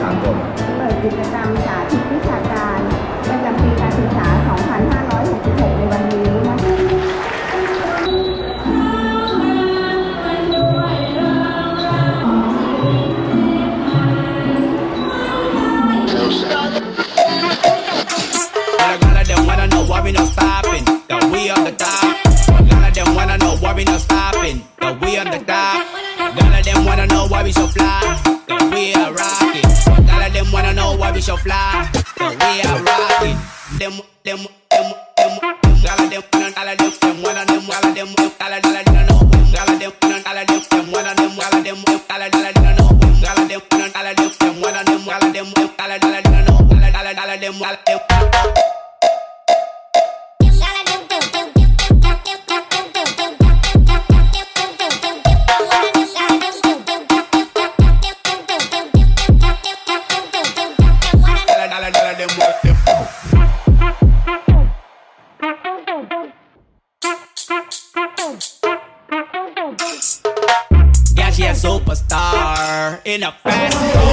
ากลเปิดกิจกรรมสาธิตวิชาการประจำปีการศึกษา 2566 ในวันนี้นะคะWe not stopping, that we on the top. None of them wanna know why we not stopping, that we on the top. None of them wanna know why we so fly, that we are rocking. None of them wanna know why we so fly, that we are rocking. Them, all of them, all of them, one of them, all of them, all of them, know. All of them, all of them, one of them, all of them, all of them, know. All of them, all of them, one of them, all of them, all of them, know. All of them, all of them. Yeah, she a superstar in a fast car.